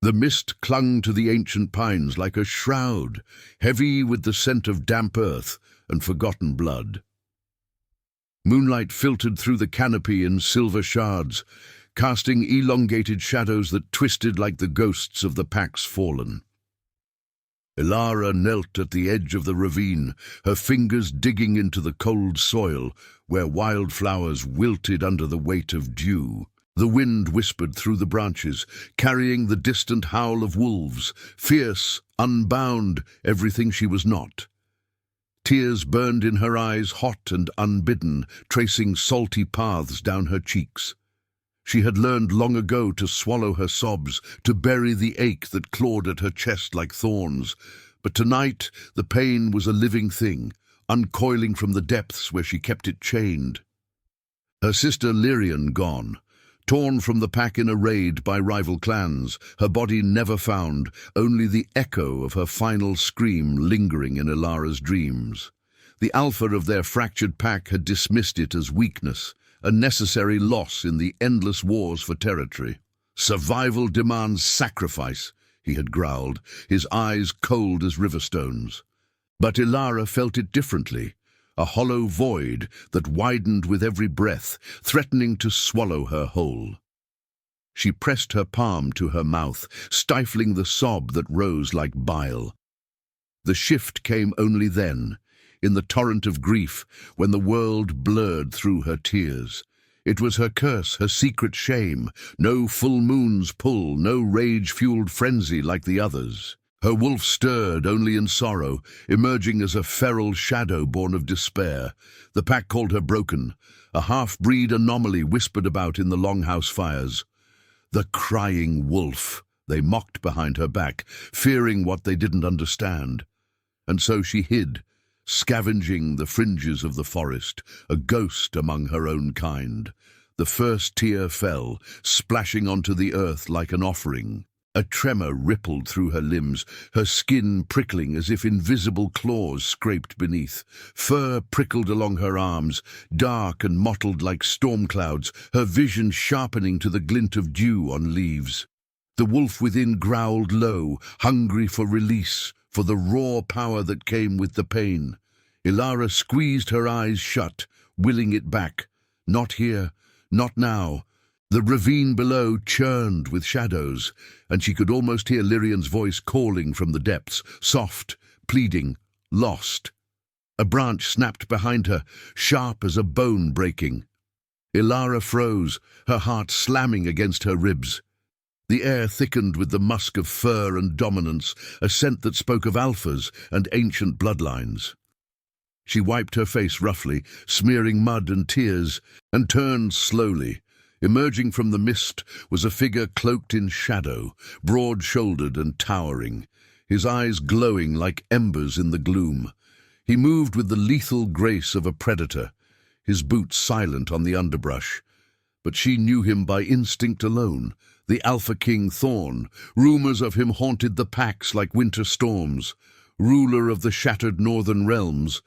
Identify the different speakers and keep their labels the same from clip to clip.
Speaker 1: The mist clung to the ancient pines like a shroud, heavy with the scent of damp earth and forgotten blood. Moonlight filtered through the canopy in silver shards, casting elongated shadows that twisted like the ghosts of the pack's fallen. Elara knelt at the edge of the ravine, her fingers digging into the cold soil where wildflowers wilted under the weight of dew. The wind whispered through the branches, carrying the distant howl of wolves, fierce, unbound, everything she was not. Tears burned in her eyes, hot and unbidden, tracing salty paths down her cheeks. She had learned long ago to swallow her sobs, to bury the ache that clawed at her chest like thorns. But tonight the pain was a living thing, uncoiling from the depths where she kept it chained. Her sister Lyrian gone, torn from the pack in a raid by rival clans, her body never found, only the echo of her final scream lingering in Elara's dreams. The alpha of their fractured pack had dismissed it as weakness, a necessary loss in the endless wars for territory. "Survival demands sacrifice," he had growled, his eyes cold as river stones. But Elara felt it differently, a hollow void that widened with every breath, threatening to swallow her whole. She pressed her palm to her mouth, stifling the sob that rose like bile. The shift came only then, in the torrent of grief, when the world blurred through her tears. It was her curse, her secret shame, no full moon's pull, no rage-fueled frenzy like the others. Her wolf stirred only in sorrow, emerging as a feral shadow born of despair. The pack called her broken, a half-breed anomaly whispered about in the longhouse fires. The crying wolf, they mocked behind her back, fearing what they didn't understand. And so she hid, scavenging the fringes of the forest, a ghost among her own kind. The first tear fell, splashing onto the earth like an offering. A tremor rippled through her limbs, her skin prickling as if invisible claws scraped beneath. Fur prickled along her arms, dark and mottled like storm clouds, her vision sharpening to the glint of dew on leaves. The wolf within growled low, hungry for release, for the raw power that came with the pain. Elara squeezed her eyes shut, willing it back. Not here, not now. The ravine below churned with shadows, and she could almost hear Lyrian's voice calling from the depths, soft, pleading, lost. A branch snapped behind her, sharp as a bone breaking. Elara froze, her heart slamming against her ribs. The air thickened with the musk of fur and dominance, a scent that spoke of alphas and ancient bloodlines. She wiped her face roughly, smearing mud and tears, and turned slowly. Emerging from the mist was a figure cloaked in shadow, broad-shouldered and towering, his eyes glowing like embers in the gloom. He moved with the lethal grace of a predator, his boots silent on the underbrush. But she knew him by instinct alone, the Alpha King Thorn. Rumors of him haunted the packs like winter storms. Ruler of the shattered northern realms,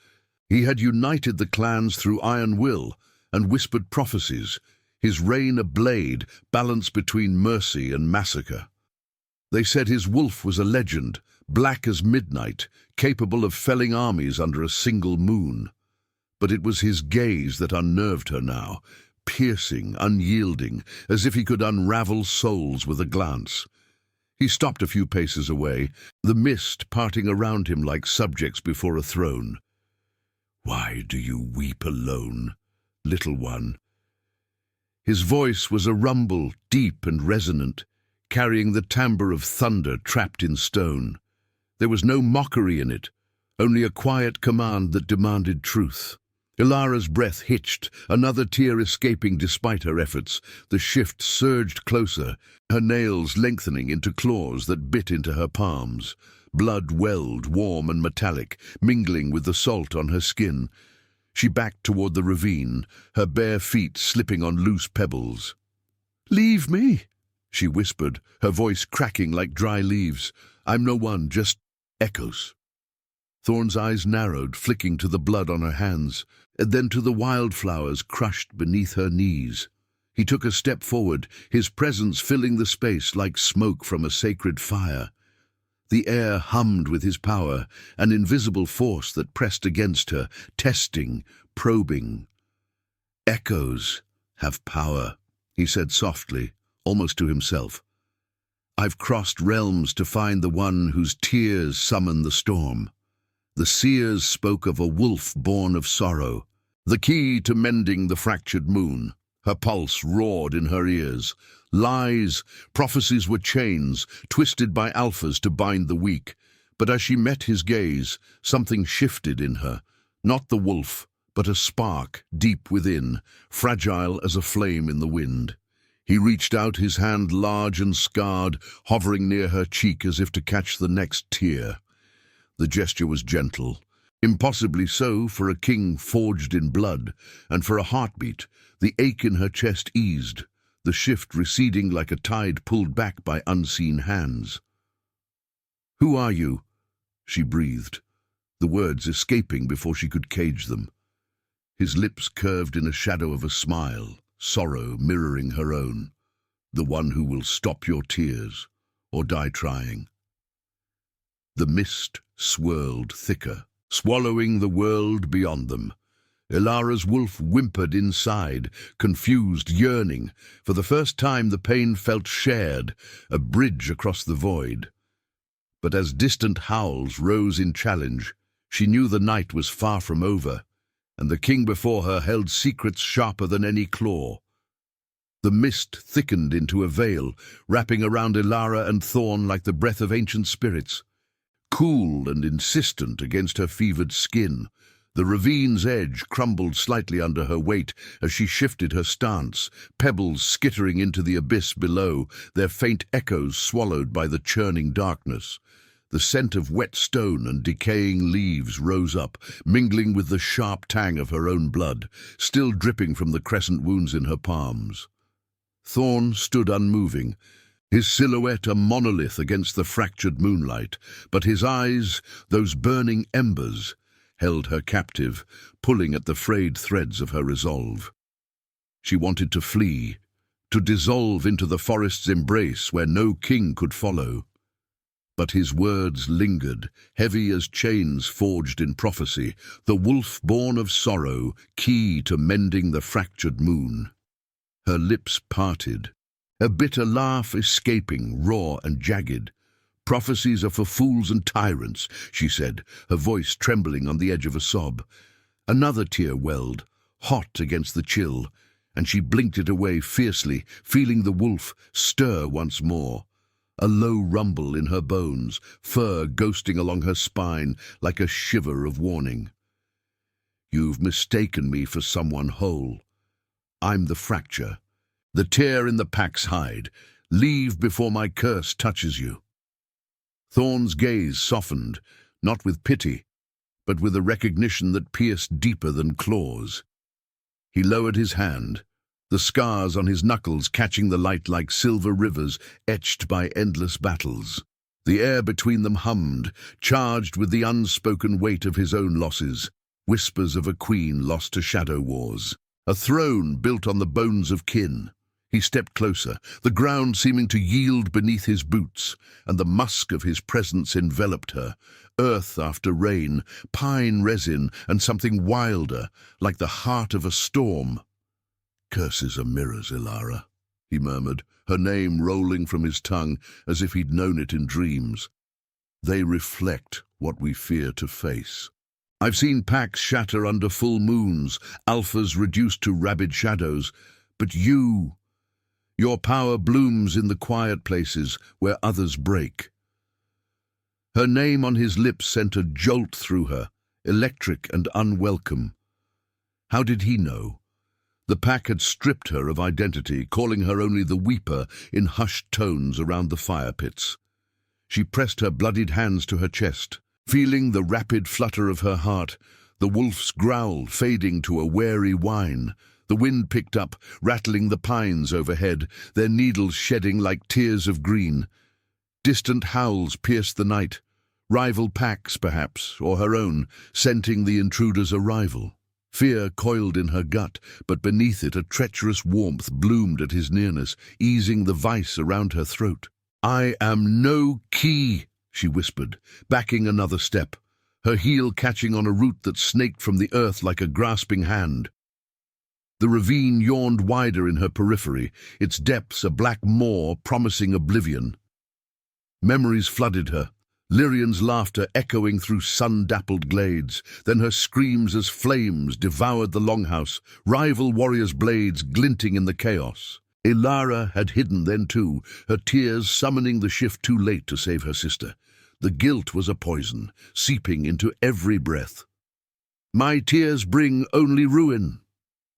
Speaker 1: he had united the clans through iron will and whispered prophecies, his reign a blade balanced between mercy and massacre. They said his wolf was a legend, black as midnight, capable of felling armies under a single moon. But it was his gaze that unnerved her now, piercing, unyielding, as if he could unravel souls with a glance. He stopped a few paces away, the mist parting around him like subjects before a throne. "Why do you weep alone, little one?" His voice was a rumble, deep and resonant, carrying the timbre of thunder trapped in stone. There was no mockery in it, only a quiet command that demanded truth. Elara's breath hitched, another tear escaping despite her efforts. The shift surged closer, her nails lengthening into claws that bit into her palms. Blood welled, warm and metallic, mingling with the salt on her skin. She backed toward the ravine, her bare feet slipping on loose pebbles. "Leave me," she whispered, her voice cracking like dry leaves. "I'm no one, just echoes." Thorn's eyes narrowed, flicking to the blood on her hands, and then to the wildflowers crushed beneath her knees. He took a step forward, his presence filling the space like smoke from a sacred fire. The air hummed with his power, an invisible force that pressed against her, testing, probing. "Echoes have power," he said softly, almost to himself. "I've crossed realms to find the one whose tears summon the storm." The seers spoke of a wolf born of sorrow, the key to mending the fractured moon. Her pulse roared in her ears. Lies, prophecies were chains, twisted by alphas to bind the weak. But as she met his gaze, something shifted in her. Not the wolf, but a spark deep within, fragile as a flame in the wind. He reached out, his hand large and scarred, hovering near her cheek as if to catch the next tear. The gesture was gentle, impossibly so for a king forged in blood, and for a heartbeat, the ache in her chest eased, the shift receding like a tide pulled back by unseen hands. "Who are you?" she breathed, the words escaping before she could cage them. His lips curved in a shadow of a smile, sorrow mirroring her own. "The one who will stop your tears, or die trying." The mist swirled thicker, swallowing the world beyond them. Elara's wolf whimpered inside, confused, yearning. For the first time the pain felt shared, a bridge across the void. But as distant howls rose in challenge, she knew the night was far from over, and the king before her held secrets sharper than any claw. The mist thickened into a veil, wrapping around Elara and Thorn like the breath of ancient spirits. Cool and insistent against her fevered skin, the ravine's edge crumbled slightly under her weight as she shifted her stance, pebbles skittering into the abyss below, their faint echoes swallowed by the churning darkness. The scent of wet stone and decaying leaves rose up, mingling with the sharp tang of her own blood, still dripping from the crescent wounds in her palms. Thorn stood unmoving, his silhouette a monolith against the fractured moonlight, but his eyes, those burning embers, held her captive, pulling at the frayed threads of her resolve. She wanted to flee, to dissolve into the forest's embrace where no king could follow. But his words lingered, heavy as chains forged in prophecy, the wolf born of sorrow, key to mending the fractured moon. Her lips parted, a bitter laugh escaping, raw and jagged. "Prophecies are for fools and tyrants," she said, her voice trembling on the edge of a sob. Another tear welled, hot against the chill, and she blinked it away fiercely, feeling the wolf stir once more. A low rumble in her bones, fur ghosting along her spine like a shiver of warning. "You've mistaken me for someone whole. I'm the fracture, the tear in the pack's hide. Leave before my curse touches you." Thorn's gaze softened, not with pity, but with a recognition that pierced deeper than claws. He lowered his hand, the scars on his knuckles catching the light like silver rivers etched by endless battles. The air between them hummed, charged with the unspoken weight of his own losses, whispers of a queen lost to shadow wars, a throne built on the bones of kin. He stepped closer, the ground seeming to yield beneath his boots, and the musk of his presence enveloped her, earth after rain, pine resin, and something wilder, like the heart of a storm. "Curses are mirrors, Elara," he murmured, her name rolling from his tongue as if he'd known it in dreams. "They reflect what we fear to face. I've seen packs shatter under full moons, alphas reduced to rabid shadows, but your power blooms in the quiet places where others break." Her name on his lips sent a jolt through her, electric and unwelcome. How did he know? The pack had stripped her of identity, calling her only the weeper in hushed tones around the fire pits. She pressed her bloodied hands to her chest, feeling the rapid flutter of her heart, the wolf's growl fading to a wary whine. The wind picked up, rattling the pines overhead, their needles shedding like tears of green. Distant howls pierced the night, rival packs perhaps, or her own, scenting the intruder's arrival. Fear coiled in her gut, but beneath it a treacherous warmth bloomed at his nearness, easing the vice around her throat. "I am no key," she whispered, backing another step, her heel catching on a root that snaked from the earth like a grasping hand. The ravine yawned wider in her periphery, its depths a black maw promising oblivion. Memories flooded her, Lyrian's laughter echoing through sun-dappled glades, then her screams as flames devoured the longhouse, rival warriors' blades glinting in the chaos. Elara had hidden then too, her tears summoning the shift too late to save her sister. The guilt was a poison, seeping into every breath. "My tears bring only ruin.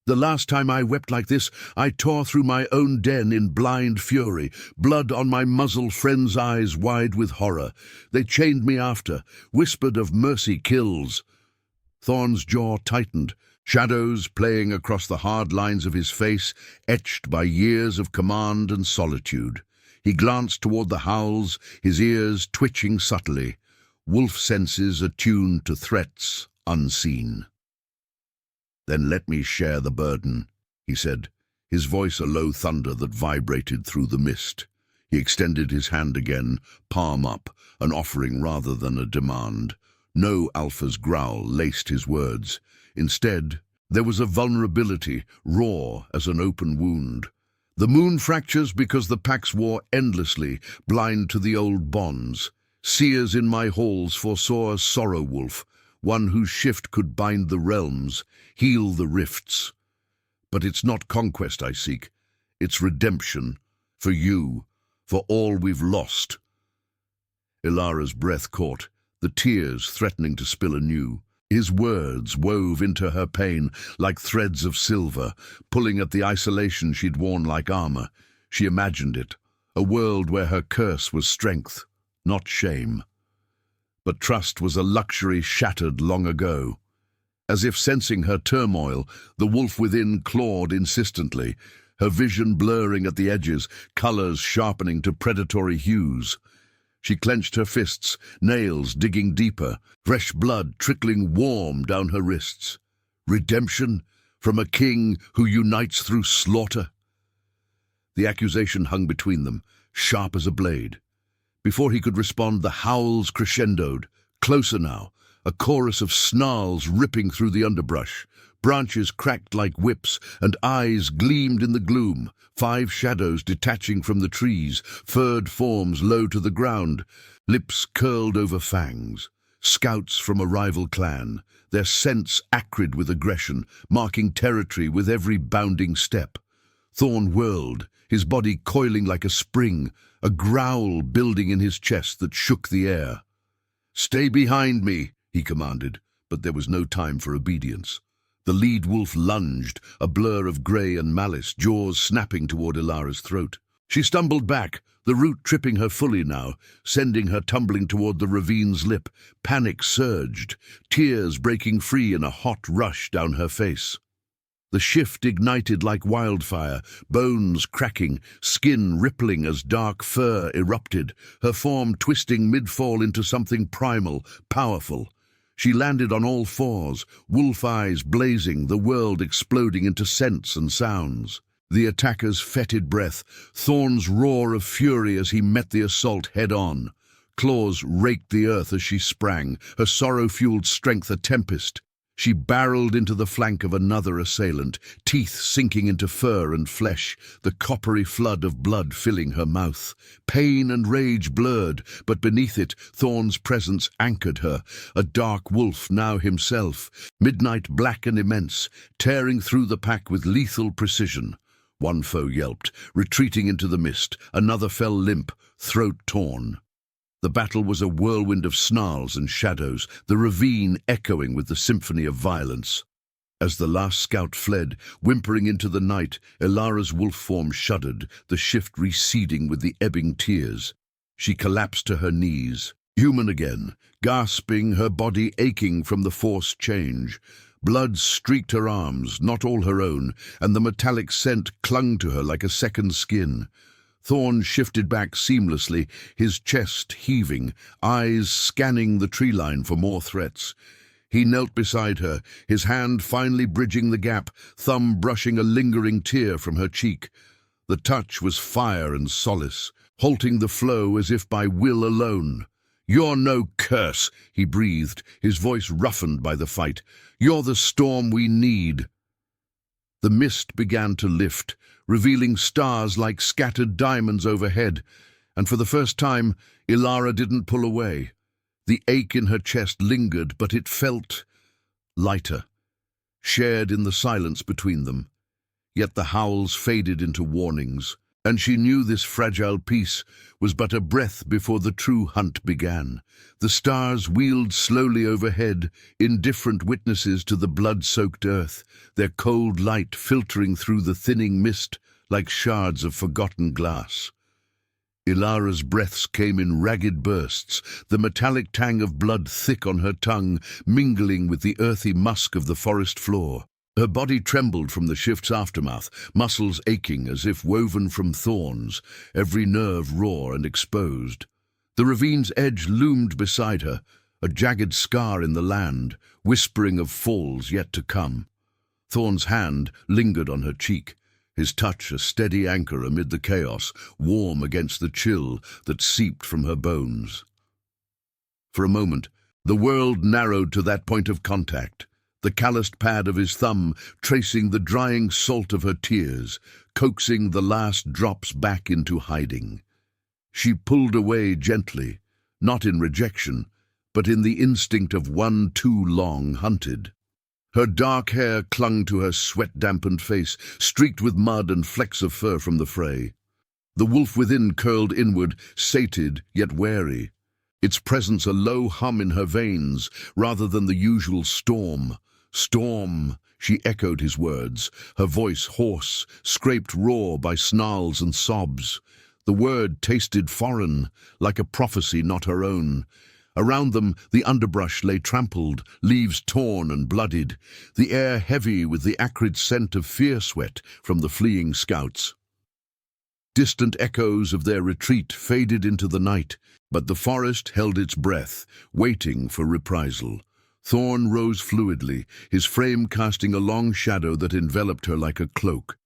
Speaker 1: The last time I wept like this, I tore through my own den in blind fury, blood on my muzzle, friends' eyes wide with horror. They chained me after, whispered of mercy kills." Thorn's jaw tightened, shadows playing across the hard lines of his face, etched by years of command and solitude. He glanced toward the howls, his ears twitching subtly, wolf senses attuned to threats unseen. "Then let me share the burden," he said, his voice a low thunder that vibrated through the mist. He extended his hand again, palm up, an offering rather than a demand. No Alpha's growl laced his words. Instead, there was a vulnerability, raw as an open wound. The moon fractures because the packs war endlessly, blind to the old bonds. Seers in my halls foresaw a sorrow wolf, one whose shift could bind the realms, heal the rifts. But it's not conquest I seek, it's redemption, for you, for all we've lost. Elara's breath caught, the tears threatening to spill anew. His words wove into her pain like threads of silver, pulling at the isolation she'd worn like armor. She imagined it, a world where her curse was strength, not shame. But trust was a luxury shattered long ago. As if sensing her turmoil, the wolf within clawed insistently, her vision blurring at the edges, colors sharpening to predatory hues. She clenched her fists, nails digging deeper, fresh blood trickling warm down her wrists. Redemption from a king who unites through slaughter? The accusation hung between them, sharp as a blade. Before he could respond, the howls crescendoed. Closer now, a chorus of snarls ripping through the underbrush. Branches cracked like whips, and eyes gleamed in the gloom. 5 shadows detaching from the trees, furred forms low to the ground, lips curled over fangs. Scouts from a rival clan, their scents acrid with aggression, marking territory with every bounding step. Thorn whirled, his body coiling like a spring, a growl building in his chest that shook the air. "Stay behind me," he commanded, but there was no time for obedience. The lead wolf lunged, a blur of grey and malice, jaws snapping toward Elara's throat. She stumbled back, the root tripping her fully now, sending her tumbling toward the ravine's lip. Panic surged, tears breaking free in a hot rush down her face. The shift ignited like wildfire, bones cracking, skin rippling as dark fur erupted, her form twisting mid-fall into something primal, powerful. She landed on all fours, wolf eyes blazing, the world exploding into scents and sounds. The attacker's fetid breath, Thorn's roar of fury as he met the assault head-on. Claws raked the earth as she sprang, her sorrow-fueled strength a tempest. She barreled into the flank of another assailant, teeth sinking into fur and flesh, the coppery flood of blood filling her mouth. Pain and rage blurred, but beneath it, Thorn's presence anchored her, a dark wolf now himself, midnight black and immense, tearing through the pack with lethal precision. One foe yelped, retreating into the mist, another fell limp, throat torn. The battle was a whirlwind of snarls and shadows, the ravine echoing with the symphony of violence. As the last scout fled, whimpering into the night, Elara's wolf form shuddered, the shift receding with the ebbing tears. She collapsed to her knees, human again, gasping, her body aching from the forced change. Blood streaked her arms, not all her own, and the metallic scent clung to her like a second skin. Thorn shifted back seamlessly, his chest heaving, eyes scanning the tree line for more threats. He knelt beside her, his hand finally bridging the gap, thumb brushing a lingering tear from her cheek. The touch was fire and solace, halting the flow as if by will alone. "You're no curse," he breathed, his voice roughened by the fight. "You're the storm we need." The mist began to lift, revealing stars like scattered diamonds overhead, and for the first time, Elara didn't pull away. The ache in her chest lingered, but it felt lighter, shared in the silence between them. Yet the howls faded into warnings, and she knew this fragile peace was but a breath before the true hunt began. The stars wheeled slowly overhead, indifferent witnesses to the blood-soaked earth, their cold light filtering through the thinning mist like shards of forgotten glass. Elara's breaths came in ragged bursts, the metallic tang of blood thick on her tongue, mingling with the earthy musk of the forest floor. Her body trembled from the shift's aftermath, muscles aching as if woven from thorns, every nerve raw and exposed. The ravine's edge loomed beside her, a jagged scar in the land, whispering of falls yet to come. Thorn's hand lingered on her cheek, his touch a steady anchor amid the chaos, warm against the chill that seeped from her bones. For a moment, the world narrowed to that point of contact, the calloused pad of his thumb tracing the drying salt of her tears, coaxing the last drops back into hiding. She pulled away gently, not in rejection, but in the instinct of one too long hunted. Her dark hair clung to her sweat-dampened face, streaked with mud and flecks of fur from the fray. The wolf within curled inward, sated yet wary, its presence a low hum in her veins rather than the usual storm. "Storm," she echoed his words, her voice hoarse, scraped raw by snarls and sobs. The word tasted foreign, like a prophecy not her own. Around them, the underbrush lay trampled, leaves torn and bloodied, the air heavy with the acrid scent of fear sweat from the fleeing scouts. Distant echoes of their retreat faded into the night, but the forest held its breath, waiting for reprisal. Thorn rose fluidly, his frame casting a long shadow that enveloped her like a cloak.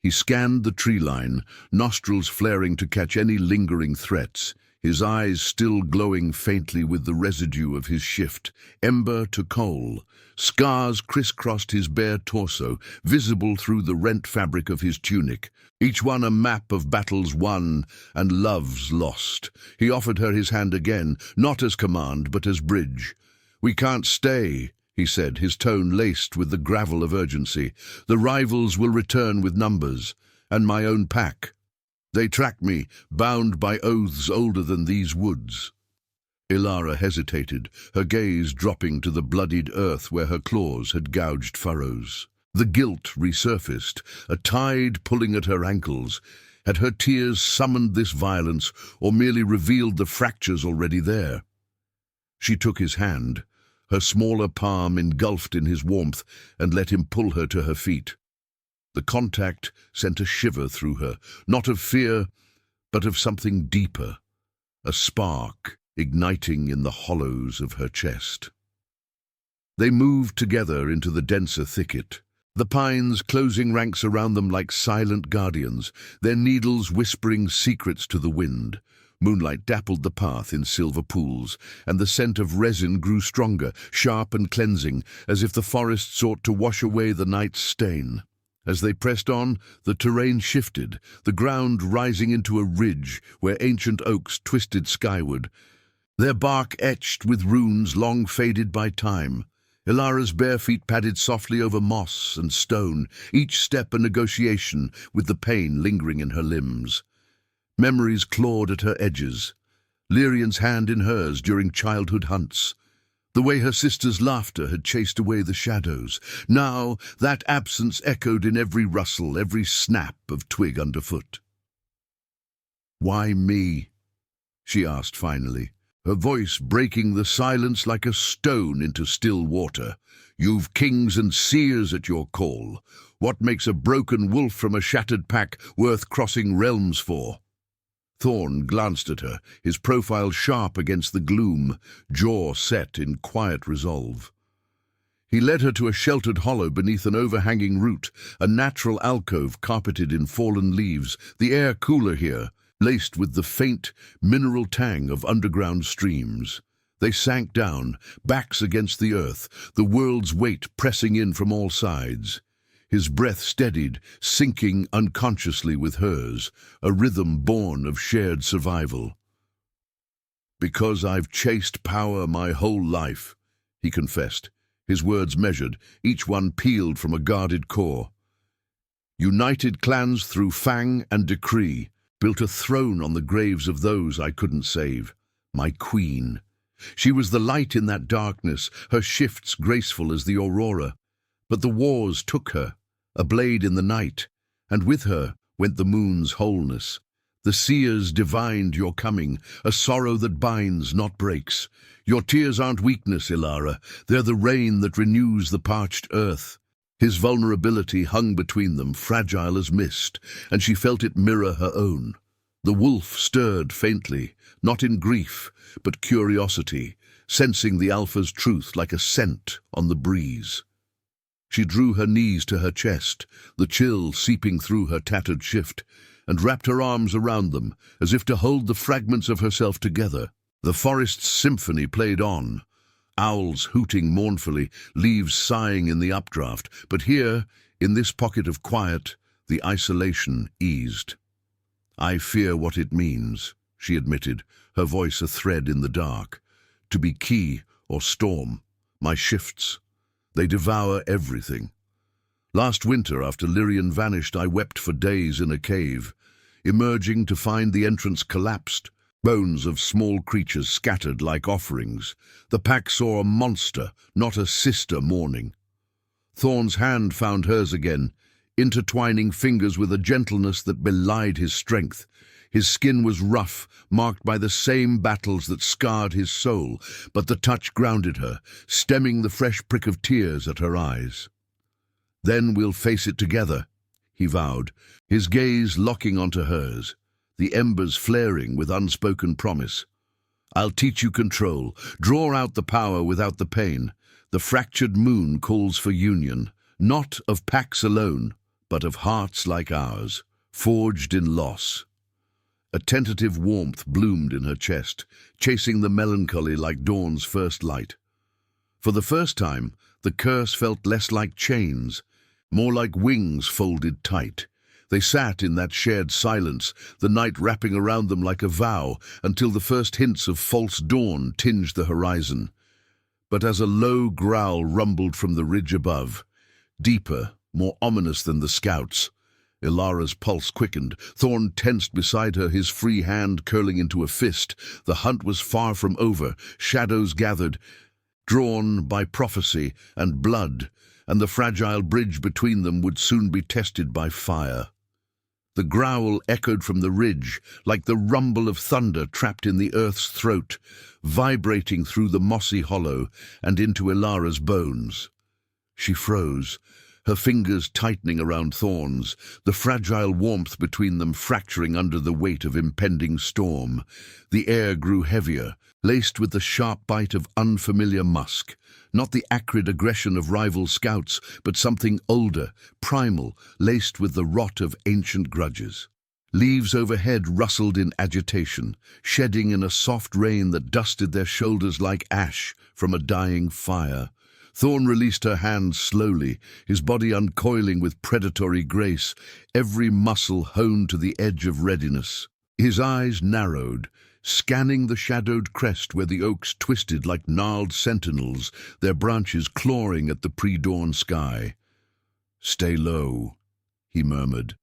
Speaker 1: He scanned the tree line, nostrils flaring to catch any lingering threats, his eyes still glowing faintly with the residue of his shift, ember to coal. Scars crisscrossed his bare torso, visible through the rent fabric of his tunic, each one a map of battles won and loves lost. He offered her his hand again, not as command, but as bridge. "We can't stay," he said, his tone laced with the gravel of urgency. "The rivals will return with numbers, and my own pack. They track me, bound by oaths older than these woods." Elara hesitated, her gaze dropping to the bloodied earth where her claws had gouged furrows. The guilt resurfaced, a tide pulling at her ankles. Had her tears summoned this violence, or merely revealed the fractures already there? She took his hand, her smaller palm engulfed in his warmth, and let him pull her to her feet. The contact sent a shiver through her, not of fear, but of something deeper, a spark igniting in the hollows of her chest. They moved together into the denser thicket, the pines closing ranks around them like silent guardians, their needles whispering secrets to the wind. Moonlight dappled the path in silver pools, and the scent of resin grew stronger, sharp and cleansing, as if the forest sought to wash away the night's stain. As they pressed on, the terrain shifted, the ground rising into a ridge where ancient oaks twisted skyward, their bark etched with runes long faded by time. Elara's bare feet padded softly over moss and stone, each step a negotiation with the pain lingering in her limbs. Memories clawed at her edges, Lyrian's hand in hers during childhood hunts, the way her sister's laughter had chased away the shadows. Now that absence echoed in every rustle, every snap of twig underfoot. "Why me?" she asked finally, her voice breaking the silence like a stone into still water. "You've kings and seers at your call. What makes a broken wolf from a shattered pack worth crossing realms for?" Thorn glanced at her, his profile sharp against the gloom, jaw set in quiet resolve. He led her to a sheltered hollow beneath an overhanging root, a natural alcove carpeted in fallen leaves, the air cooler here, laced with the faint, mineral tang of underground streams. They sank down, backs against the earth, the world's weight pressing in from all sides. His breath steadied, sinking unconsciously with hers, a rhythm born of shared survival. "Because I've chased power my whole life," he confessed, his words measured, each one peeled from a guarded core. "United clans through fang and decree, built a throne on the graves of those I couldn't save. My queen. She was the light in that darkness, her shifts graceful as the aurora. But the wars took her, a blade in the night, and with her went the moon's wholeness. The seers divined your coming, a sorrow that binds, not breaks. Your tears aren't weakness, Elara. They're the rain that renews the parched earth." His vulnerability hung between them, fragile as mist, and she felt it mirror her own. The wolf stirred faintly, not in grief, but curiosity, sensing the alpha's truth like a scent on the breeze. She drew her knees to her chest, the chill seeping through her tattered shift, and wrapped her arms around them, as if to hold the fragments of herself together. The forest's symphony played on, owls hooting mournfully, leaves sighing in the updraft, but here, in this pocket of quiet, the isolation eased. "I fear what it means," she admitted, her voice a thread in the dark. "To be key or storm, my shifts, they devour everything. Last winter, after Lyrian vanished, I wept for days in a cave, emerging to find the entrance collapsed, bones of small creatures scattered like offerings. The pack saw a monster, not a sister, mourning. Thorn's hand found hers again, intertwining fingers with a gentleness that belied his strength. His skin was rough, marked by the same battles that scarred his soul, but the touch grounded her, stemming the fresh prick of tears at her eyes. "Then we'll face it together," he vowed, his gaze locking onto hers, the embers flaring with unspoken promise. "I'll teach you control, draw out the power without the pain. The fractured moon calls for union, not of packs alone, but of hearts like ours, forged in loss." A tentative warmth bloomed in her chest, chasing the melancholy like dawn's first light. For the first time, the curse felt less like chains, more like wings folded tight. They sat in that shared silence, the night wrapping around them like a vow, until the first hints of false dawn tinged the horizon. But as a low growl rumbled from the ridge above, deeper, more ominous than the scouts, Elara's pulse quickened. Thorn tensed beside her, his free hand curling into a fist. The hunt was far from over. Shadows gathered, drawn by prophecy and blood, and the fragile bridge between them would soon be tested by fire. The growl echoed from the ridge, like the rumble of thunder trapped in the earth's throat, vibrating through the mossy hollow and into Elara's bones. She froze, her fingers tightening around Thorn's, the fragile warmth between them fracturing under the weight of impending storm. The air grew heavier, laced with the sharp bite of unfamiliar musk, not the acrid aggression of rival scouts, but something older, primal, laced with the rot of ancient grudges. Leaves overhead rustled in agitation, shedding in a soft rain that dusted their shoulders like ash from a dying fire. Thorn released her hand slowly, his body uncoiling with predatory grace, every muscle honed to the edge of readiness. His eyes narrowed, scanning the shadowed crest where the oaks twisted like gnarled sentinels, their branches clawing at the pre-dawn sky. "Stay low," he murmured,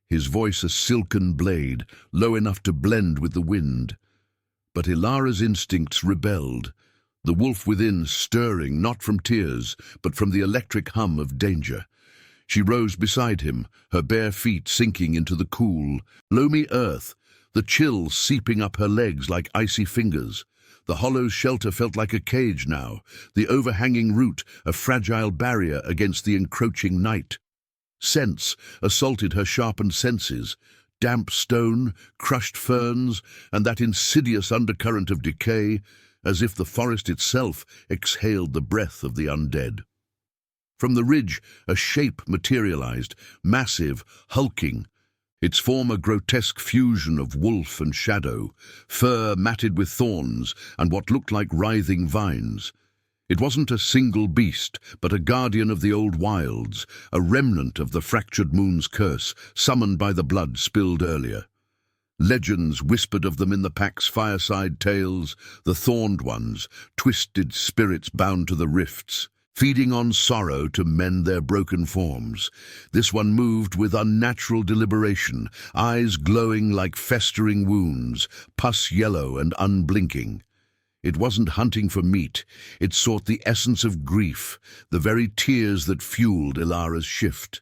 Speaker 1: his voice a silken blade, low enough to blend with the wind. But Elara's instincts rebelled, the wolf within stirring not from tears, but from the electric hum of danger. She rose beside him, her bare feet sinking into the cool, loamy earth, the chill seeping up her legs like icy fingers. The hollow's shelter felt like a cage now, the overhanging root a fragile barrier against the encroaching night. Scents assaulted her sharpened senses, damp stone, crushed ferns, and that insidious undercurrent of decay, as if the forest itself exhaled the breath of the undead. From the ridge, a shape materialized, massive, hulking, its form a grotesque fusion of wolf and shadow, fur matted with thorns and what looked like writhing vines. It wasn't a single beast, but a guardian of the old wilds, a remnant of the fractured moon's curse, summoned by the blood spilled earlier. Legends whispered of them in the pack's fireside tales, the thorned ones, twisted spirits bound to the rifts, feeding on sorrow to mend their broken forms. This one moved with unnatural deliberation, eyes glowing like festering wounds, pus yellow and unblinking. It wasn't hunting for meat, it sought the essence of grief, the very tears that fueled Elara's shift.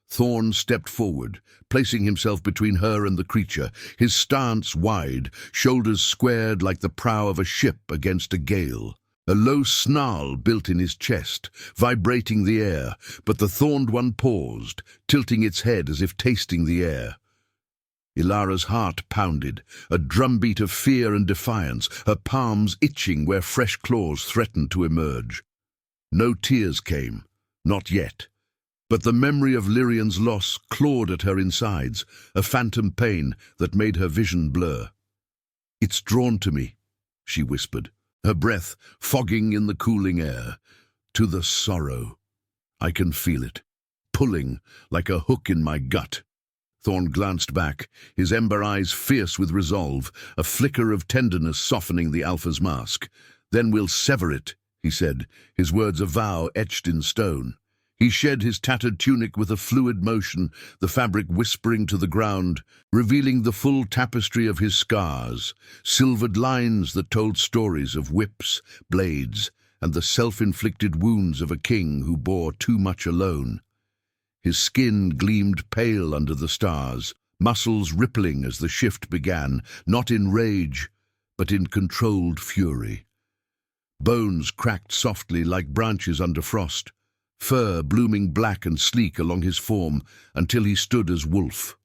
Speaker 1: Thorn stepped forward, placing himself between her and the creature, his stance wide, shoulders squared like the prow of a ship against a gale. A low snarl built in his chest, vibrating the air, but the thorned one paused, tilting its head as if tasting the air. Elara's heart pounded, a drumbeat of fear and defiance, her palms itching where fresh claws threatened to emerge. No tears came, not yet. But the memory of Lyrian's loss clawed at her insides, a phantom pain that made her vision blur. "It's drawn to me," she whispered, her breath fogging in the cooling air. "To the sorrow. I can feel it, pulling like a hook in my gut." Thorn glanced back, his ember eyes fierce with resolve, a flicker of tenderness softening the Alpha's mask. "Then we'll sever it," he said, his words a vow etched in stone. He shed his tattered tunic with a fluid motion, the fabric whispering to the ground, revealing the full tapestry of his scars, silvered lines that told stories of whips, blades, and the self-inflicted wounds of a king who bore too much alone. His skin gleamed pale under the stars, muscles rippling as the shift began, not in rage, but in controlled fury. Bones cracked softly like branches under frost, fur blooming black and sleek along his form until he stood as wolf.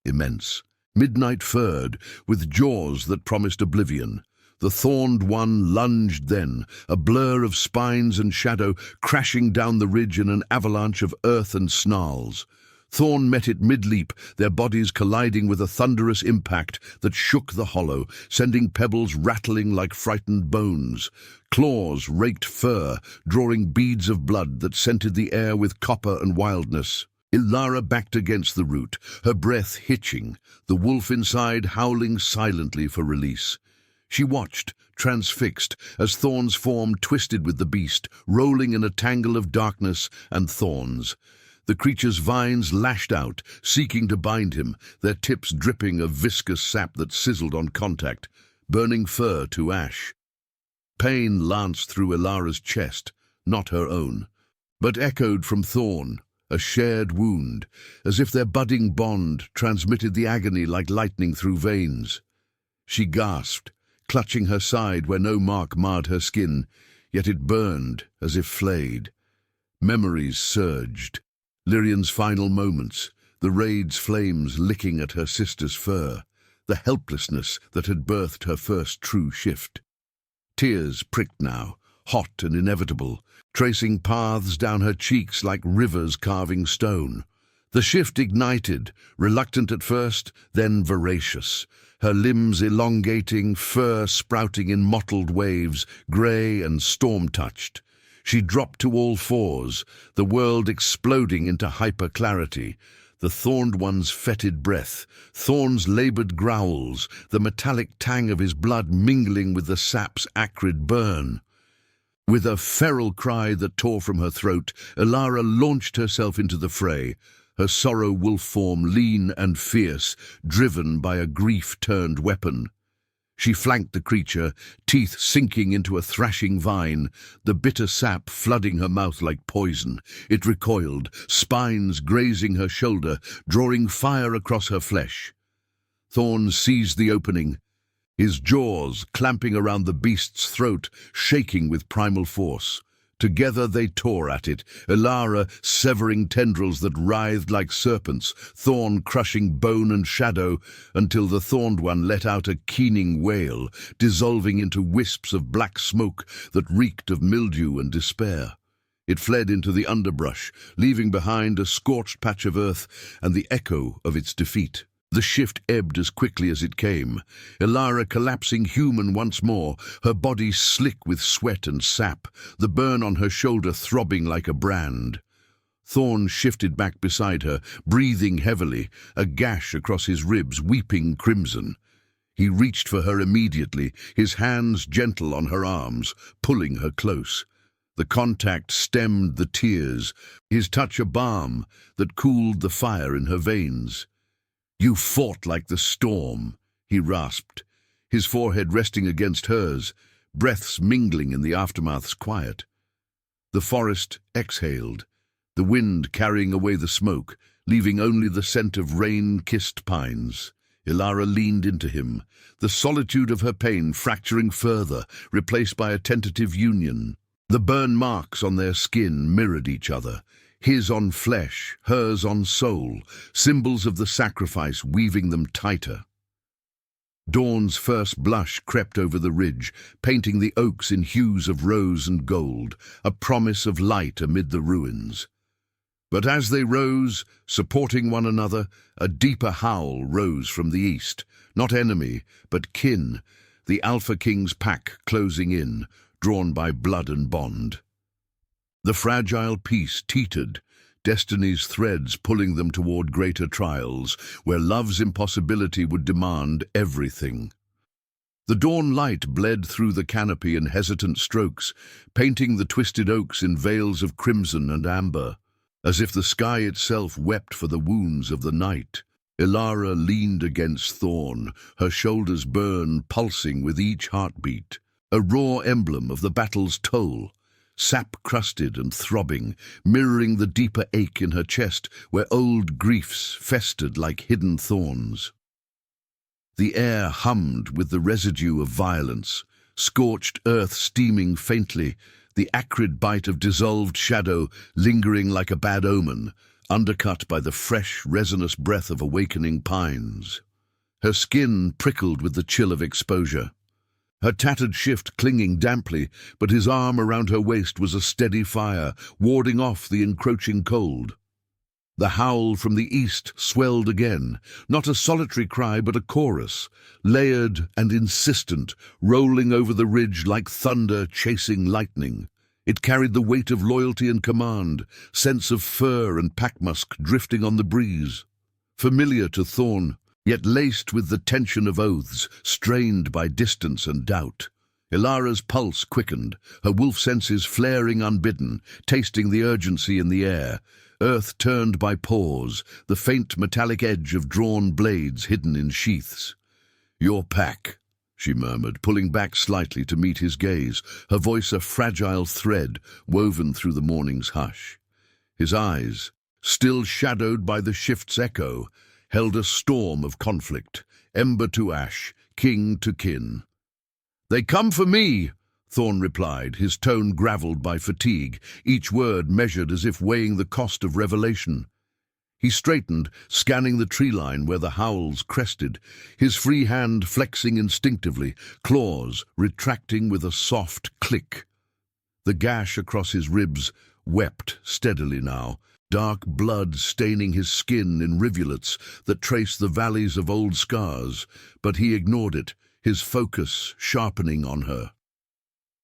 Speaker 1: Immense, midnight-furred, with jaws that promised oblivion. The thorned one lunged then, a blur of spines and shadow crashing down the ridge in an avalanche of earth and snarls. Thorn met it mid-leap, their bodies colliding with a thunderous impact that shook the hollow, sending pebbles rattling like frightened bones. Claws raked fur, drawing beads of blood that scented the air with copper and wildness. Elara backed against the root, her breath hitching, the wolf inside howling silently for release. She watched, transfixed, as Thorn's form twisted with the beast, rolling in a tangle of darkness and thorns. The creature's vines lashed out, seeking to bind him, their tips dripping a viscous sap that sizzled on contact, burning fur to ash. Pain lanced through Elara's chest, not her own, but echoed from Thorn, a shared wound, as if their budding bond transmitted the agony like lightning through veins. She gasped, clutching her side where no mark marred her skin, yet it burned as if flayed. Memories surged. Lyrian's final moments, the raid's flames licking at her sister's fur, the helplessness that had birthed her first true shift. Tears pricked now, hot and inevitable, tracing paths down her cheeks like rivers carving stone. The shift ignited, reluctant at first, then voracious, her limbs elongating, fur sprouting in mottled waves, grey and storm-touched. She dropped to all fours, the world exploding into hyper-clarity. The thorned one's fetid breath, Thorn's laboured growls, the metallic tang of his blood mingling with the sap's acrid burn. With a feral cry that tore from her throat, Elara launched herself into the fray, her sorrow wolf form lean and fierce, driven by a grief-turned weapon. She flanked the creature, teeth sinking into a thrashing vine, the bitter sap flooding her mouth like poison. It recoiled, spines grazing her shoulder, drawing fire across her flesh. Thorn seized the opening, his jaws clamping around the beast's throat, shaking with primal force. Together they tore at it, Elara severing tendrils that writhed like serpents, Thorn crushing bone and shadow, until the thorned one let out a keening wail, dissolving into wisps of black smoke that reeked of mildew and despair. It fled into the underbrush, leaving behind a scorched patch of earth and the echo of its defeat. The shift ebbed as quickly as it came, Elara collapsing human once more, her body slick with sweat and sap, the burn on her shoulder throbbing like a brand. Thorn shifted back beside her, breathing heavily, a gash across his ribs weeping crimson. He reached for her immediately, his hands gentle on her arms, pulling her close. The contact stemmed the tears, his touch a balm that cooled the fire in her veins. "You fought like the storm," he rasped, his forehead resting against hers, breaths mingling in the aftermath's quiet. The forest exhaled, the wind carrying away the smoke, leaving only the scent of rain-kissed pines. Elara leaned into him, the solitude of her pain fracturing further, replaced by a tentative union. The burn marks on their skin mirrored each other, his on flesh, hers on soul, symbols of the sacrifice weaving them tighter. Dawn's first blush crept over the ridge, painting the oaks in hues of rose and gold, a promise of light amid the ruins. But as they rose, supporting one another, a deeper howl rose from the east, not enemy, but kin, the Alpha King's pack closing in, drawn by blood and bond. The fragile peace teetered, destiny's threads pulling them toward greater trials, where love's impossibility would demand everything. The dawn light bled through the canopy in hesitant strokes, painting the twisted oaks in veils of crimson and amber. As if the sky itself wept for the wounds of the night, Elara leaned against Thorn, her shoulders burn, pulsing with each heartbeat, a raw emblem of the battle's toll, sap-crusted and throbbing, mirroring the deeper ache in her chest where old griefs festered like hidden thorns. The air hummed with the residue of violence, scorched earth steaming faintly, the acrid bite of dissolved shadow lingering like a bad omen, undercut by the fresh, resinous breath of awakening pines. Her skin prickled with the chill of exposure. Her tattered shift clinging damply, but his arm around her waist was a steady fire, warding off the encroaching cold. The howl from the east swelled again, not a solitary cry but a chorus, layered and insistent, rolling over the ridge like thunder chasing lightning. It carried the weight of loyalty and command, scents of fur and packmusk drifting on the breeze. Familiar to Thorn, yet laced with the tension of oaths, strained by distance and doubt. Elara's pulse quickened, her wolf senses flaring unbidden, tasting the urgency in the air. Earth turned by pause, the faint metallic edge of drawn blades hidden in sheaths. "Your pack," she murmured, pulling back slightly to meet his gaze, her voice a fragile thread woven through the morning's hush. His eyes, still shadowed by the shift's echo, held a storm of conflict, ember to ash, king to kin. "They come for me," Thorn replied, his tone gravelled by fatigue, each word measured as if weighing the cost of revelation. He straightened, scanning the tree line where the howls crested, his free hand flexing instinctively, claws retracting with a soft click. The gash across his ribs wept steadily now, dark blood staining his skin in rivulets that traced the valleys of old scars, but he ignored it, his focus sharpening on her.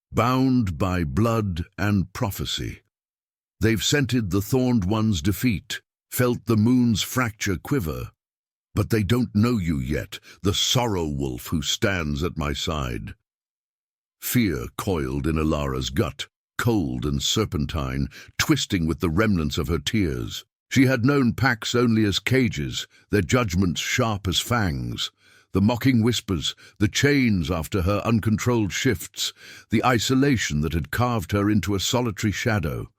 Speaker 1: Bound by blood and prophecy. They've scented the Thorned One's defeat, felt the moon's fracture quiver. But they don't know you yet, the sorrow wolf who stands at my side. Fear coiled in Elara's gut, cold and serpentine, twisting with the remnants of her tears. She had known packs only as cages, their judgments sharp as fangs. The mocking whispers, the chains after her uncontrolled shifts, the isolation that had carved her into a solitary shadow.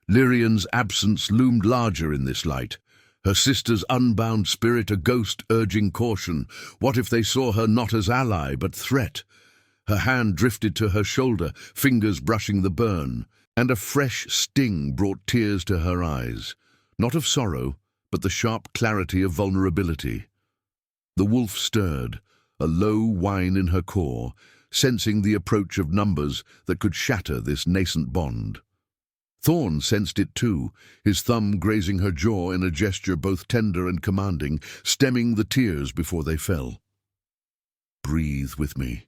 Speaker 1: Lyrian's absence loomed larger in this light, her sister's unbound spirit a ghost urging caution. What if they saw her not as ally but threat? Her hand drifted to her shoulder, fingers brushing the burn, and a fresh sting brought tears to her eyes, not of sorrow, but the sharp clarity of vulnerability. The wolf stirred, a low whine in her core, sensing the approach of numbers that could shatter this nascent bond. Thorn sensed it too, his thumb grazing her jaw in a gesture both tender and commanding, stemming the tears before they fell. "Breathe with me,"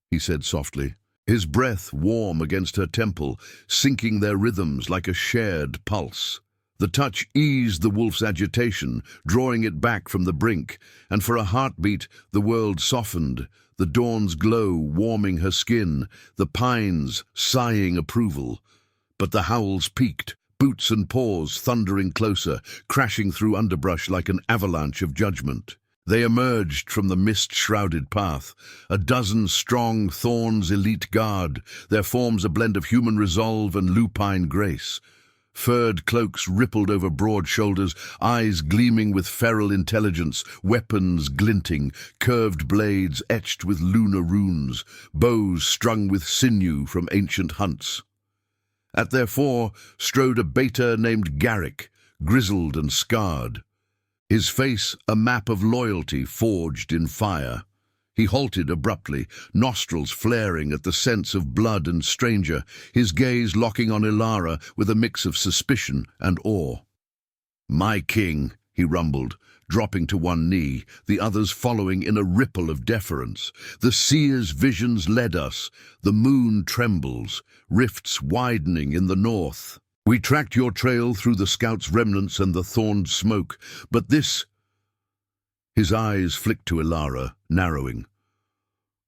Speaker 1: he said softly, his breath warm against her temple, syncing their rhythms like a shared pulse. The touch eased the wolf's agitation, drawing it back from the brink, and for a heartbeat the world softened, the dawn's glow warming her skin, the pines sighing approval. But the howls peaked, boots and paws thundering closer, crashing through underbrush like an avalanche of judgment. They emerged from the mist-shrouded path, a dozen strong Thorn's elite guard, their forms a blend of human resolve and lupine grace. Furred cloaks rippled over broad shoulders, eyes gleaming with feral intelligence, weapons glinting, curved blades etched with lunar runes, bows strung with sinew from ancient hunts. At their fore strode a beta named Garrick, grizzled and scarred. His face a map of loyalty forged in fire. He halted abruptly, nostrils flaring at the sense of blood and stranger, his gaze locking on Elara with a mix of suspicion and awe. "My king," he rumbled, dropping to one knee, the others following in a ripple of deference. "The seer's visions led us. The moon trembles, rifts widening in the north. We tracked your trail through the scout's remnants and the thorned smoke, but this—" His eyes flicked to Elara, narrowing.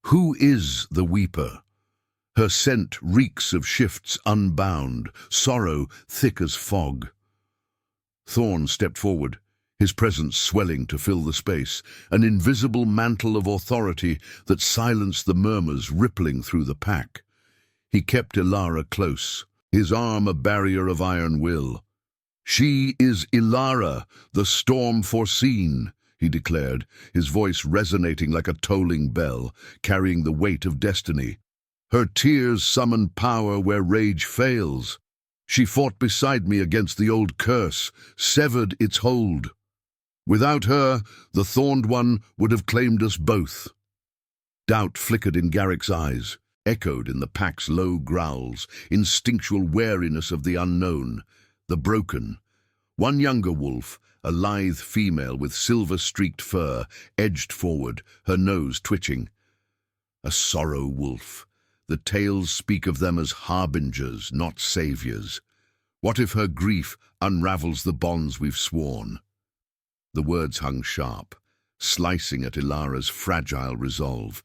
Speaker 1: "Who is the Weeper?" Her scent reeks of shifts unbound, sorrow thick as fog. Thorn stepped forward, his presence swelling to fill the space, an invisible mantle of authority that silenced the murmurs rippling through the pack. He kept Elara close, his arm a barrier of iron will. "She is Elara, the storm foreseen," he declared, his voice resonating like a tolling bell, carrying the weight of destiny. "Her tears summon power where rage fails. She fought beside me against the old curse, severed its hold. Without her, the Thorned One would have claimed us both." Doubt flickered in Garrick's eyes, echoed in the pack's low growls, instinctual wariness of the unknown, the broken. One younger wolf, a lithe female with silver-streaked fur, edged forward, her nose twitching. A sorrow wolf. The tales speak of them as harbingers, not saviors. What if her grief unravels the bonds we've sworn? The words hung sharp, slicing at Elara's fragile resolve.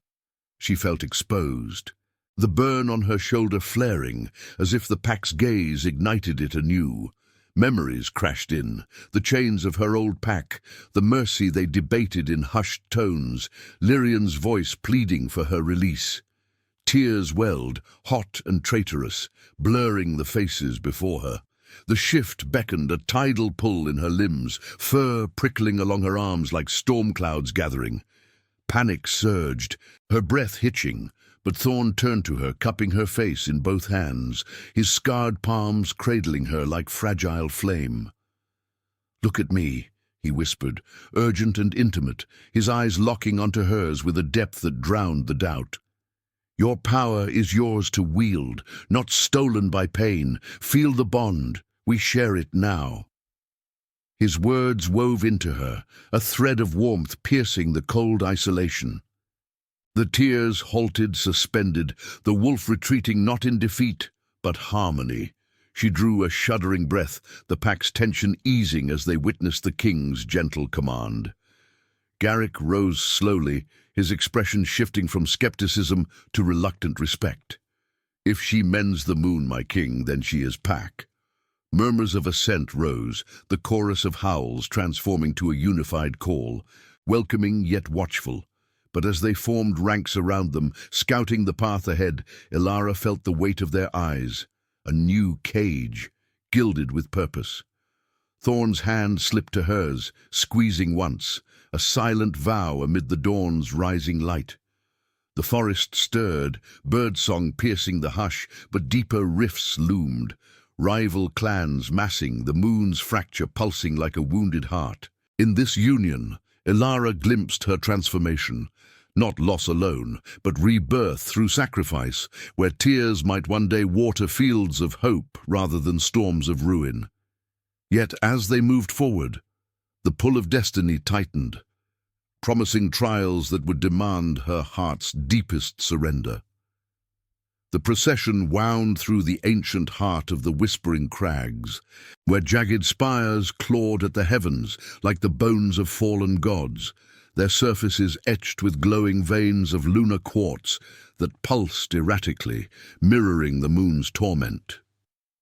Speaker 1: She felt exposed, the burn on her shoulder flaring, as if the pack's gaze ignited it anew. Memories crashed in, the chains of her old pack, the mercy they debated in hushed tones, Lyrian's voice pleading for her release. Tears welled, hot and traitorous, blurring the faces before her. The shift beckoned, a tidal pull in her limbs, fur prickling along her arms like storm clouds gathering. Panic surged, her breath hitching, but Thorn turned to her, cupping her face in both hands, his scarred palms cradling her like fragile flame. "Look at me," he whispered, urgent and intimate, his eyes locking onto hers with a depth that drowned the doubt. "Your power is yours to wield, not stolen by pain. Feel the bond. We share it now." His words wove into her, a thread of warmth piercing the cold isolation. The tears halted, suspended, the wolf retreating not in defeat, but harmony. She drew a shuddering breath, the pack's tension easing as they witnessed the king's gentle command. Garrick rose slowly, his expression shifting from skepticism to reluctant respect. "If she mends the moon, my king, then she is pack." Murmurs of assent rose, the chorus of howls transforming to a unified call, welcoming yet watchful. But as they formed ranks around them, scouting the path ahead, Elara felt the weight of their eyes, a new cage, gilded with purpose. Thorn's hand slipped to hers, squeezing once, a silent vow amid the dawn's rising light. The forest stirred, birdsong piercing the hush, but deeper rifts loomed, rival clans massing, the moon's fracture pulsing like a wounded heart. In this union, Elara glimpsed her transformation, Not loss alone, but rebirth through sacrifice, where tears might one day water fields of hope rather than storms of ruin. Yet as they moved forward, the pull of destiny tightened, promising trials that would demand her heart's deepest surrender. The procession wound through the ancient heart of the Whispering Crags, where jagged spires clawed at the heavens like the bones of fallen gods, their surfaces etched with glowing veins of lunar quartz that pulsed erratically, mirroring the moon's torment.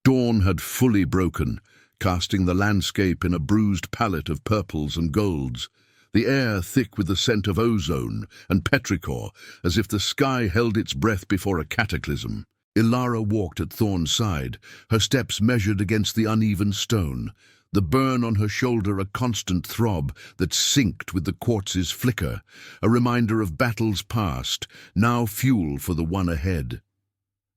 Speaker 1: Dawn had fully broken, casting the landscape in a bruised palette of purples and golds, the air thick with the scent of ozone and petrichor, as if the sky held its breath before a cataclysm. Elara walked at Thorn's side, her steps measured against the uneven stone, the burn on her shoulder a constant throb that synced with the quartz's flicker, a reminder of battles past, now fuel for the one ahead.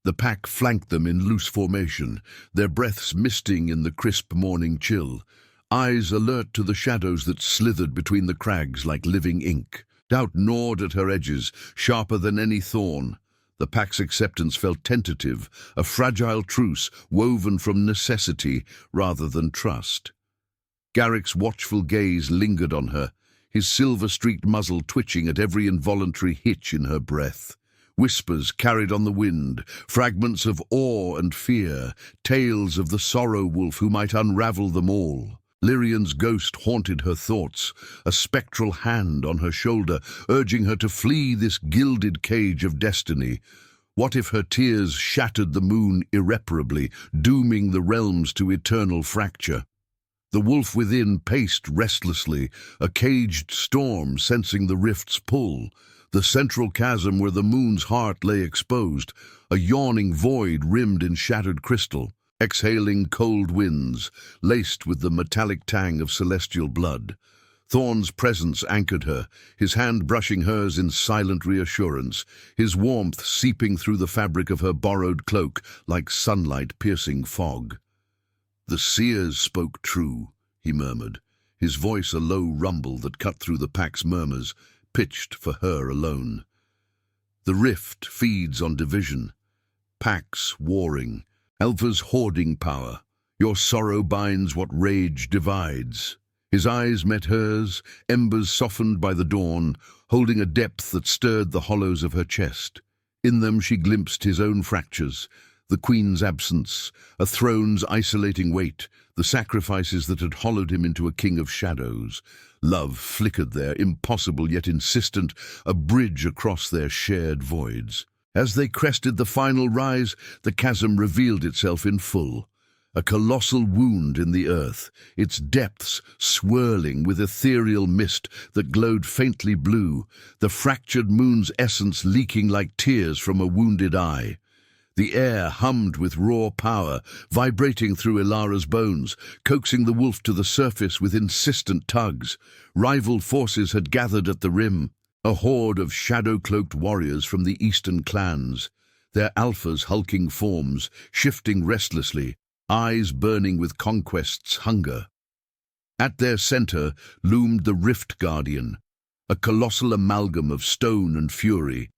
Speaker 1: The pack flanked them in loose formation, their breaths misting in the crisp morning chill, eyes alert to the shadows that slithered between the crags like living ink. Doubt gnawed at her edges, sharper than any thorn. The pack's acceptance felt tentative, a fragile truce woven from necessity rather than trust. Garrick's watchful gaze lingered on her, his silver-streaked muzzle twitching at every involuntary hitch in her breath. Whispers carried on the wind, fragments of awe and fear, tales of the sorrow wolf who might unravel them all. Lyrian's ghost haunted her thoughts, a spectral hand on her shoulder, urging her to flee this gilded cage of destiny. What if her tears shattered the moon irreparably, dooming the realms to eternal fracture? The wolf within paced restlessly, a caged storm sensing the rift's pull. The central chasm where the moon's heart lay exposed, a yawning void rimmed in shattered crystal, exhaling cold winds, laced with the metallic tang of celestial blood. Thorn's presence anchored her, his hand brushing hers in silent reassurance, his warmth seeping through the fabric of her borrowed cloak like sunlight piercing fog. "The seers spoke true," he murmured, his voice a low rumble that cut through the pack's murmurs, pitched for her alone. "The rift feeds on division, packs warring, Alpha's hoarding power. Your sorrow binds what rage divides." His eyes met hers, embers softened by the dawn, holding a depth that stirred the hollows of her chest. In them she glimpsed his own fractures, the queen's absence, a throne's isolating weight, the sacrifices that had hollowed him into a king of shadows. Love flickered there, impossible yet insistent, a bridge across their shared voids. As they crested the final rise, the chasm revealed itself in full. A colossal wound in the earth, its depths swirling with ethereal mist that glowed faintly blue, the fractured moon's essence leaking like tears from a wounded eye. The air hummed with raw power, vibrating through Elara's bones, coaxing the wolf to the surface with insistent tugs. Rival forces had gathered at the rim, a horde of shadow-cloaked warriors from the eastern clans, their alphas hulking forms, shifting restlessly, eyes burning with conquest's hunger. At their center loomed the Rift Guardian, a colossal amalgam of stone and fury,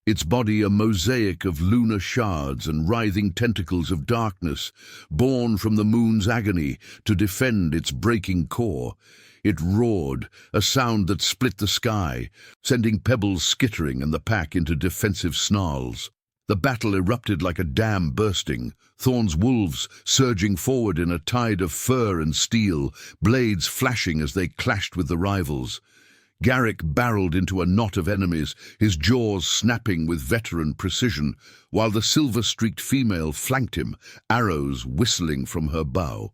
Speaker 1: its body a mosaic of lunar shards and writhing tentacles of darkness, born from the moon's agony to defend its breaking core. It roared, a sound that split the sky, sending pebbles skittering and the pack into defensive snarls. The battle erupted like a dam bursting, Thorn's wolves surging forward in a tide of fur and steel, blades flashing as they clashed with the rivals. Garrick barreled into a knot of enemies, his jaws snapping with veteran precision, while the silver-streaked female flanked him, arrows whistling from her bow.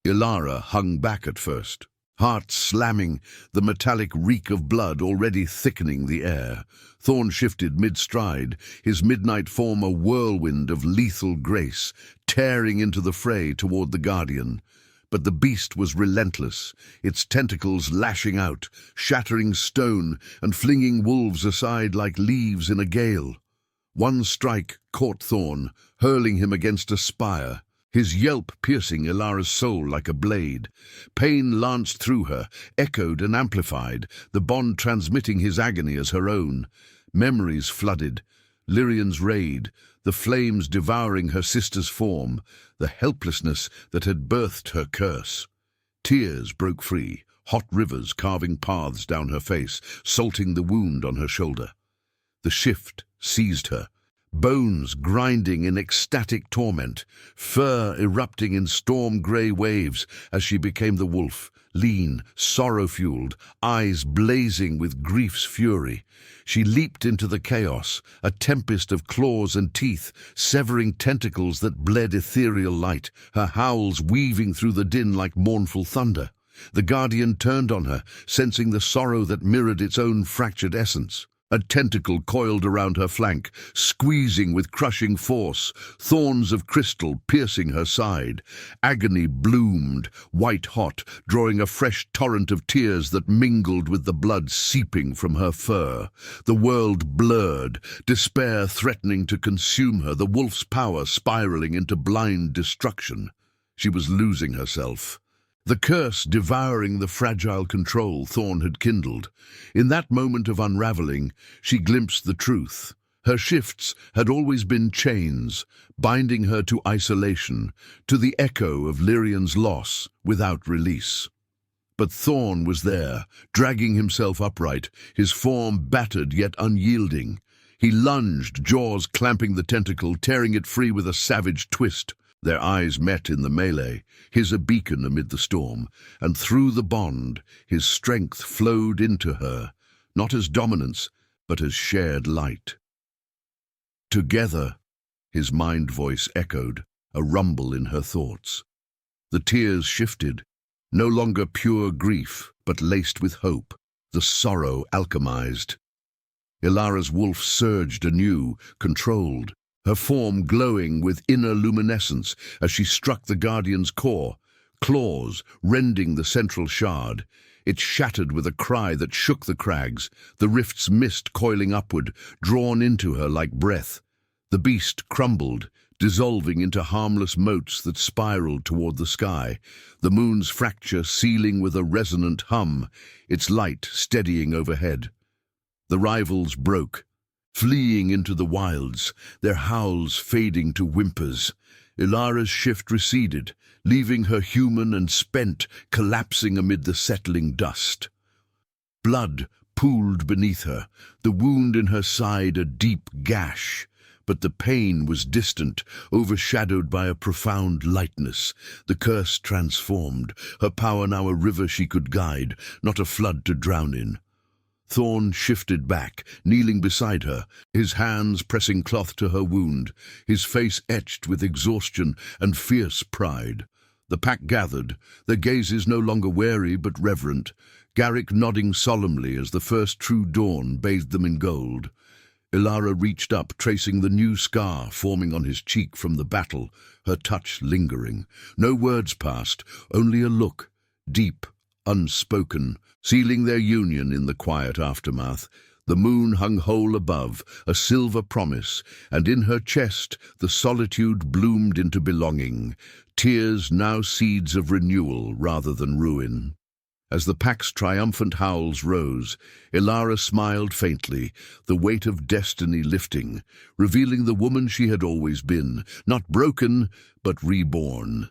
Speaker 1: Elara hung back at first, heart slamming, the metallic reek of blood already thickening the air. Thorn shifted mid-stride, his midnight form a whirlwind of lethal grace, tearing into the fray toward the Guardian. But the beast was relentless, its tentacles lashing out, shattering stone and flinging wolves aside like leaves in a gale. One strike caught Thorn, hurling him against a spire, his yelp piercing Elara's soul like a blade. Pain lanced through her, echoed and amplified, the bond transmitting his agony as her own. Memories flooded, Lyrian's raid, the flames devouring her sister's form, the helplessness that had birthed her curse. Tears broke free, hot rivers carving paths down her face, salting the wound on her shoulder. The shift seized her, bones grinding in ecstatic torment, fur erupting in storm-grey waves as she became the wolf, lean, sorrow-fueled, eyes blazing with grief's fury. She leaped into the chaos, a tempest of claws and teeth, severing tentacles that bled ethereal light, her howls weaving through the din like mournful thunder. The Guardian turned on her, sensing the sorrow that mirrored its own fractured essence. A tentacle coiled around her flank, squeezing with crushing force, thorns of crystal piercing her side. Agony bloomed, white-hot, drawing a fresh torrent of tears that mingled with the blood seeping from her fur. The world blurred, despair threatening to consume her, the wolf's power spiraling into blind destruction. She was losing herself. The curse devouring the fragile control Thorn had kindled. In that moment of unraveling, she glimpsed the truth. Her shifts had always been chains, binding her to isolation, to the echo of Lyrian's loss without release. But Thorn was there, dragging himself upright, his form battered yet unyielding. He lunged, jaws clamping the tentacle, tearing it free with a savage twist. Their eyes met in the melee, his a beacon amid the storm, and through the bond his strength flowed into her, not as dominance, but as shared light. Together, his mind voice echoed, a rumble in her thoughts. The tears shifted, no longer pure grief, but laced with hope, the sorrow alchemized. Elara's wolf surged anew, controlled, her form glowing with inner luminescence as she struck the Guardian's core, claws rending the central shard. It shattered with a cry that shook the crags, the rift's mist coiling upward, drawn into her like breath. The beast crumbled, dissolving into harmless motes that spiraled toward the sky, the moon's fracture sealing with a resonant hum, its light steadying overhead. The rivals broke, fleeing into the wilds, their howls fading to whimpers. Elara's shift receded, leaving her human and spent, collapsing amid the settling dust. Blood pooled beneath her, the wound in her side a deep gash. But the pain was distant, overshadowed by a profound lightness. The curse transformed, her power now a river she could guide, not a flood to drown in. Thorn shifted back, kneeling beside her, his hands pressing cloth to her wound, his face etched with exhaustion and fierce pride. The pack gathered, their gazes no longer wary but reverent, Garrick nodding solemnly as the first true dawn bathed them in gold. Elara reached up, tracing the new scar forming on his cheek from the battle, her touch lingering. No words passed, only a look, deep, unspoken, sealing their union in the quiet aftermath. The moon hung whole above, a silver promise, and in her chest the solitude bloomed into belonging, tears now seeds of renewal rather than ruin. As the pack's triumphant howls rose, Elara smiled faintly, the weight of destiny lifting, revealing the woman she had always been, not broken, but reborn.